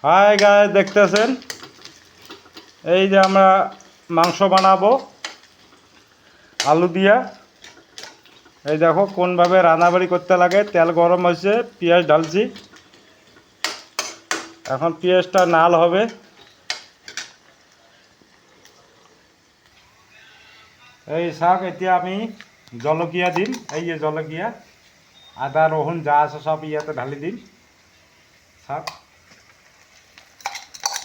Hi guys, দেখতেছেন এই যে আমরা মাংস বানাবো আলু দিয়া। এই দেখো কোনভাবে রান্নাবাড়ি করতে লাগে। তেল গরম হয়েছে, পেঁয়াজ ঢালছি। এখন পেঁয়াজটা নাল হবে। এই শাক এতিয়া আমি জলকীয়া দিম। এই যে জলকীয়া, আদা রসুন যা আছে সব ইয়াতে ঢালি দিম। শাক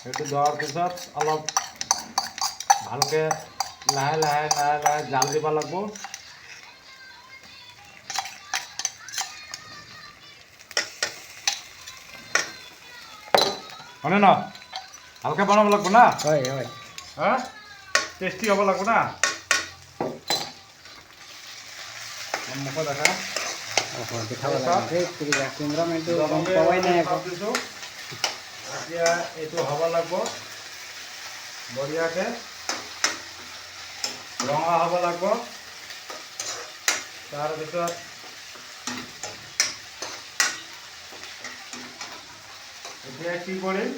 সেইটো দেওয়ার পিছত অলপ ভালকে লাহে লাহে লাহে লাহে জাল দিব লাগব। হয়নে ন? ভালকে বনাব লাগব না? হয় হয়। হ্যাঁ, টেস্টি হ'ব লাগব না? মুখ দেখা দেখাব লাগে কেমেৰামেনটো গম পোৱাই নাই আকৌ। এতিয়া এইটো হ'ব লাগব বঢ়িয়াকে, ৰঙা হ'ব লাগব। তাৰপিছত এতিয়া কি কৰিম,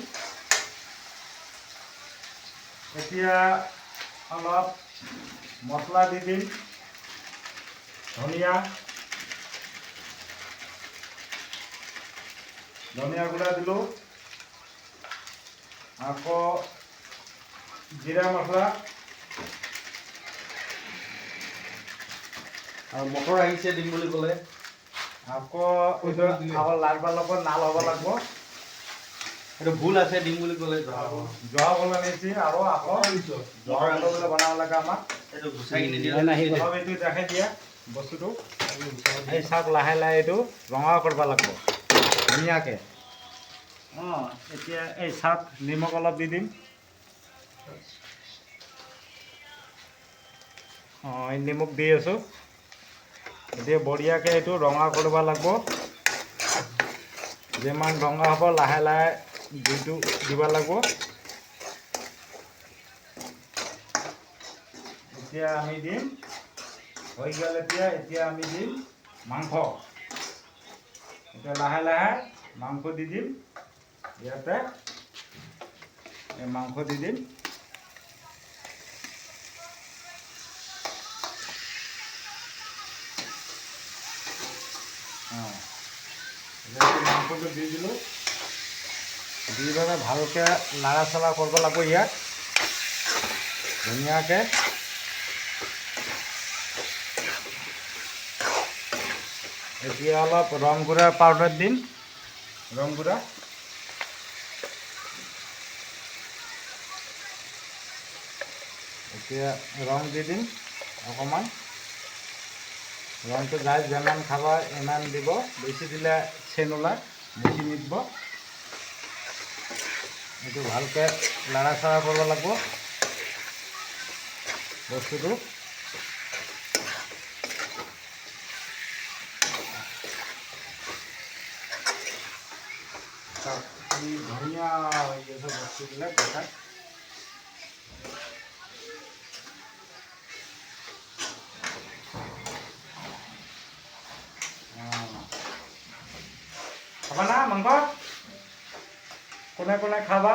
এতিয়া অলপ মছলা দি দিম। ধনিয়া গুঁড়া দিলোঁ, আকৌ জিৰা মছলা আৰু মটৰ আহিছে দিম বুলি ক'লে। আকৌ লাৰবাৰ লগত নাল হ'ব লাগব। এইটো ভুল আছে দিম বুলি ক'লে। জহা বল আনিছি আৰু আকৌ জহা বলে বনাব লাগে আমাক। এইটো গুচাই নিদিলে অলপ এইটো দেখাই দিয়া বস্তুটো। এই শাক লাহে লাহে এইটো ৰঙা কৰিব লাগিব ধুনীয়াকৈ। এতিয়া এই শাক নিমখ অলপ দি দিম। এই নিমখ দি আছোঁ। এতিয়া বঢ়িয়াকৈ এইটো ৰঙা কৰিব লাগিব। যিমান ৰঙা হ'ব লাহে লাহে জুইটো দিব লাগিব। এতিয়া আমি দিম, হৈ গ'ল। এতিয়া আমি দিম মাংস। এতিয়া লাহে লাহে মাংস দি দিম। ইয়াতে এই মাংস দি দিম। মাংসটো দি দিলোঁ। দি পেলাই ভালকৈ লাৰা চাৰা কৰিব লাগিব ইয়াত ধুনীয়াকৈ। এতিয়া অলপ ৰং গুড়া পাউডাৰ দিম, ৰং গুড়া। এতিয়া ৰং দি দিম অকণমান। ৰংটো যাই যিমান খাব ইমান দিব, বেছি দিলে চেন ওলায়, বেছি নিদিব। এইটো ভালকৈ লাৰা চাৰা কৰিব লাগিব বস্তুটো। ধুনীয়া হৈ গৈছে বস্তুবিলাক দেখাত। খাবা না মাংস? কোনে কোনে খাবা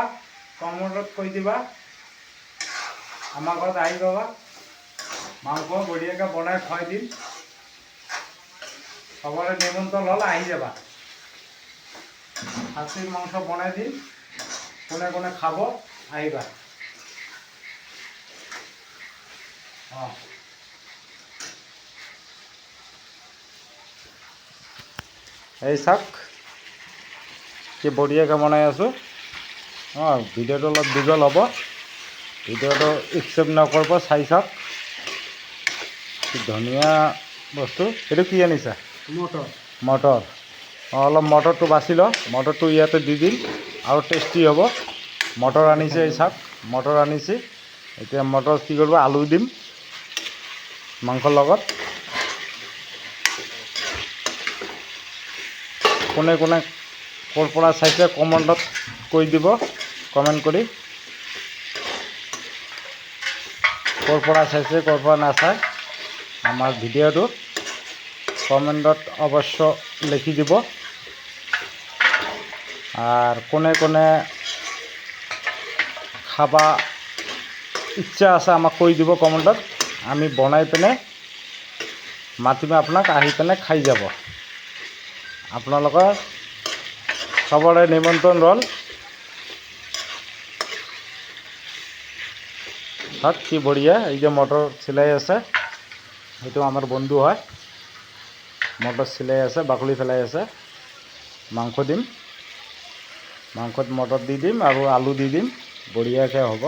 কমেণ্টত কৈ দিবা। আমাৰ ঘৰত আহি পাবা, মাংস বঢ়িয়াকৈ বনাই খুৱাই দিম। সবৰে নিমন্ত্ৰণ হ'ল, আহি যাবা। খাচীৰ মাংস বনাই দিম, কোনে কোনে খাব আহিবা। এই চাওক কি বঢ়িয়াকৈ বনাই আছোঁ। ভিডিঅ'টো অলপ দীঘল হ'ব, ভিডিঅ'টো একচেপ্ট নকৰিব। চাই চাওক কি ধুনীয়া বস্তু। এইটো কি আনিছা? মটৰ। মটৰ। অলপ মটৰটো বাছি লওঁ, মটৰটো ইয়াতে দি দিম আৰু টেষ্টি হ'ব। মটৰ আনিছে, এই চাওক মটৰ আনিছে। এতিয়া মটৰ কি কৰিব, আলু দিম মাংসৰ লগত। কোনে কোনে ক'ৰ পৰা চাইছে কমেণ্টত কৈ দিব, কমেণ্ট কৰি ক'ৰ পৰা চাইছে ক'ৰ পৰা নাচায় আমাৰ ভিডিঅ'টো কমেণ্টত অৱশ্য লিখি দিব। আর কোনে কোনে খাবা ইচ্ছা আছে আমাক কৈ দিব কমেণ্টত, আমি বনাই পিনে মাতিম আপোনাক, আহি পিনে খাই যাব। আপোনালোকৰ চবৰে নিমন্ত্ৰণ ৰ'ল। তাত কি বঢ়িয়া, এই যে মটৰ চিলাই আছে, সেইটো আমাৰ বন্ধু হয়। মটৰ চিলাই আছে, বাকলি পেলাই আছে। মাংস দিম, মাংসত মটৰ দি দিম আৰু আলু দি দিম, বঢ়িয়াকৈ হ'ব।